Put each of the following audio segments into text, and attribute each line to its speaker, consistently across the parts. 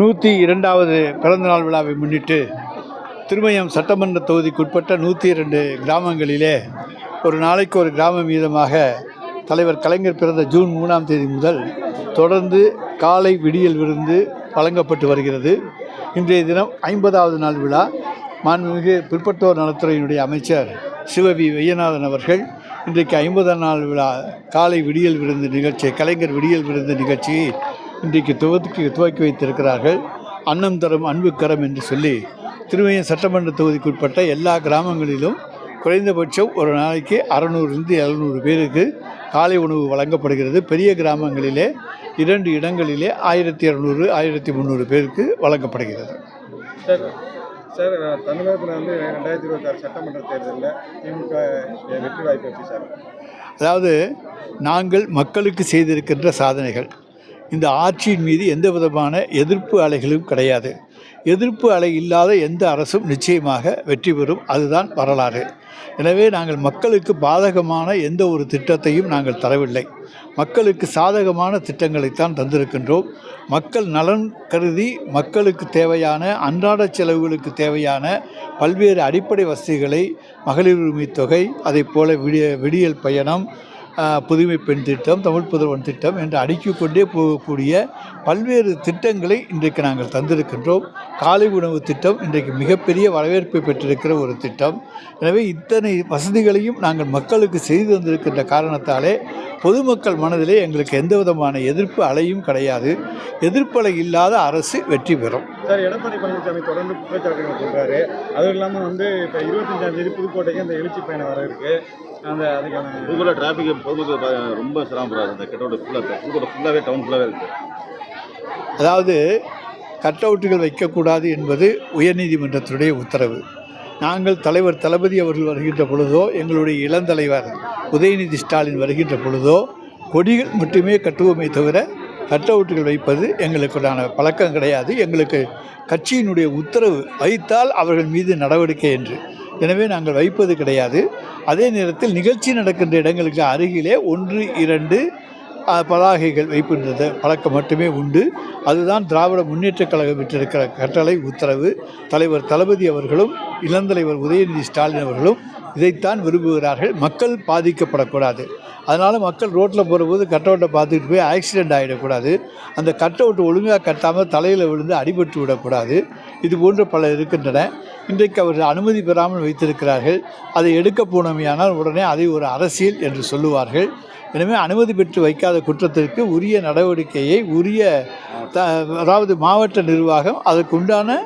Speaker 1: 102வது பிறந்தநாள் விழாவை முன்னிட்டு திருமயம் சட்டமன்ற தொகுதிக்குட்பட்ட 102 கிராமங்களிலே ஒரு நாளைக்கு ஒரு கிராமம் வீதமாக தலைவர் கலைஞர் பிறந்த ஜூன் 3ஆம் தேதி முதல் தொடர்ந்து காலை விடியல் விருந்து வழங்கப்பட்டு வருகிறது. இன்றைய தினம் 50வது நாள் விழா. மாண்புமிகு பிற்பட்டோர் நலத்துறையினுடைய அமைச்சர் சிவவி வையநாதன் அவர்கள் இன்றைக்கு 50ஆம் நாள் விழா காலை விடியல் விருந்து நிகழ்ச்சி, கலைஞர் விடியல் விருந்து நிகழ்ச்சியை இன்றைக்கு துவக்கி வைத்திருக்கிறார்கள். அன்னம் தரும் அன்பு கரம் என்று சொல்லி திருமயம் சட்டமன்ற தொகுதிக்குட்பட்ட எல்லா கிராமங்களிலும் குறைந்தபட்சம் ஒரு நாளைக்கு 600 - 700 பேருக்கு காலை உணவு வழங்கப்படுகிறது. பெரிய கிராமங்களிலே 2 இடங்களிலே 1200 1300 பேருக்கு வழங்கப்படுகிறது.
Speaker 2: சார், தமிழகத்தில் 2026 சட்டமன்ற தேர்தலில் திமுக வெற்றி வாய்ப்பு எப்படி சார்?
Speaker 1: அதாவது நாங்கள் மக்களுக்கு செய்திருக்கின்ற சாதனைகள், இந்த ஆட்சியின் மீது எந்த விதமான எதிர்ப்பு அலைகளும் கிடையாது. எதிர்ப்பு அலை இல்லாத எந்த அரசும் நிச்சயமாக வெற்றி பெறும், அதுதான் வரலாறு. எனவே நாங்கள் மக்களுக்கு பாதகமான எந்த ஒரு திட்டத்தையும் நாங்கள் தரவில்லை. மக்களுக்கு சாதகமான திட்டங்களைத்தான் தந்திருக்கின்றோம். மக்கள் நலன் கருதி மக்களுக்கு தேவையான அன்றாட செலவுகளுக்கு தேவையான பல்வேறு அடிப்படை வசதிகளை, மகளிர் உரிமை தொகை, அதை போல விடியல் பயணம், புதுமை பெண் திட்டம், தமிழ் புதல்வன் திட்டம் என்று அடுக்கிக் கொண்டே போகக்கூடிய பல்வேறு திட்டங்களை இன்றைக்கு நாங்கள் தந்திருக்கின்றோம். காலை உணவு திட்டம் இன்றைக்கு மிகப்பெரிய வரவேற்பை பெற்றிருக்கிற ஒரு திட்டம். எனவே இத்தனை வசதிகளையும் நாங்கள் மக்களுக்கு செய்து தந்திருக்கின்ற காரணத்தாலே பொதுமக்கள் மனதிலே எங்களுக்கு எந்த விதமான எதிர்ப்பு அலையும் கிடையாது. எதிர்ப்பு அலை இல்லாத அரசு வெற்றி பெறும்.
Speaker 2: சார், எடப்பாடி பழனிசாமி தொடர்ந்து குற்றச்சாட்டுகள் சொல்கிறாரு. அதுவும் இல்லாமல் இப்போ 25ஆம் தேதி புதுக்கோட்டைக்கு அந்த எழுச்சி பயணம் வர இருக்குது. அதுக்கான
Speaker 3: புதுக்கோட்டை டிராஃபிக் பொதுமக்கள் ரொம்ப சிரமப்படுறாரு. அந்த கட்டவுட் புதுக்கோட்டை ஃபுல்லாகவே டவுன் ஃபுல்லாகவே இருக்குது.
Speaker 1: அதாவது கட் அவுட்டுகள் வைக்கக்கூடாது என்பது உயர்நீதிமன்றத்தினுடைய உத்தரவு. நாங்கள் தலைவர் தளபதி அவர்கள் வருகின்ற பொழுதோ, எங்களுடைய இளந்தலைவர் உதயநிதி ஸ்டாலின் வருகின்ற பொழுதோ கொடிகள் மட்டுமே கட்டுவோமே தவிர கட் அவுட்டுகள் வைப்பது எங்களுக்குண்டான பழக்கம் கிடையாது. எங்களுக்கு கட்சியினுடைய உத்தரவு, வைத்தால் அவர்கள் மீது நடவடிக்கை என்று. எனவே நாங்கள் வைப்பது கிடையாது. அதே நேரத்தில் நிகழ்ச்சி நடக்கின்ற இடங்களுக்கு அருகிலே 1 2 பதாகைகள் வைக்கின்றது பழக்கம் மட்டுமே உண்டு. அதுதான் திராவிட முன்னேற்றக் கழகம் விட்டிருக்கிற கட்டளை உத்தரவு. தலைவர் தளபதி அவர்களும் இளந்தலைவர் உதயநிதி ஸ்டாலின் அவர்களும் இதைத்தான் விரும்புகிறார்கள். மக்கள் பாதிக்கப்படக்கூடாது. அதனால் மக்கள் ரோட்டில் போகிறபோது கட் அவுட்டை பார்த்துக்கிட்டு போய் ஆக்சிடெண்ட் ஆகிடக்கூடாது. அந்த கட் அவுட் ஒழுங்காக கட்டாமல் தலையில் விழுந்து அடிபட்டு விடக்கூடாது. இது போன்ற பல இருக்கின்றன. இன்றைக்கு அவர்கள் அனுமதி பெறாமல் வைத்திருக்கிறார்கள். அதை எடுக்க போனமையானால் உடனே அதை ஒரு அரசியல் என்று சொல்லுவார்கள். எனவே அனுமதி பெற்று வைக்காத குற்றத்திற்கு உரிய நடவடிக்கையை அதாவது மாவட்ட நிர்வாகம் அதற்கு உண்டான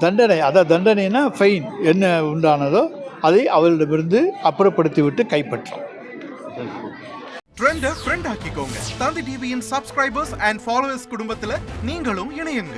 Speaker 1: தண்டனை, அதாவது தண்டனைனா ஃபைன் என்ன உண்டானதோ அதை அவர்களிடமிருந்து அப்புறப்படுத்திவிட்டு கைப்பற்றும்.
Speaker 4: ட்ரெண்டை ஃப்ரெண்ட் ஆக்கிக்கோங்க. தந்தி டிவியின் சப்ஸ்கிரைபர்ஸ் அண்ட் ஃபாலோவர்ஸ் குடும்பத்தில் நீங்களும் இணையுங்க.